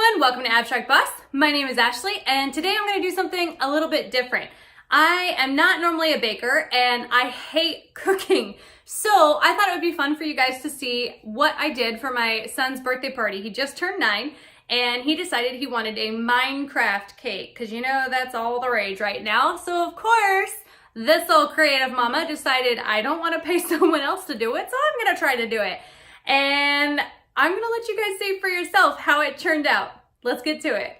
everyone, welcome to Abstract Boss. My name is Ashley and today I'm going to do something a little bit different. I am not normally a baker and I hate cooking. So I thought it would be fun for you guys to see what I did for my son's birthday party. He just turned 9 and he decided he wanted a Minecraft cake because you know that's all the rage right now. So of course, this old creative mama decided I don't want to pay someone else to do it, so I'm going to try to do it. And I'm gonna let you guys see for yourself how it turned out. Let's get to it.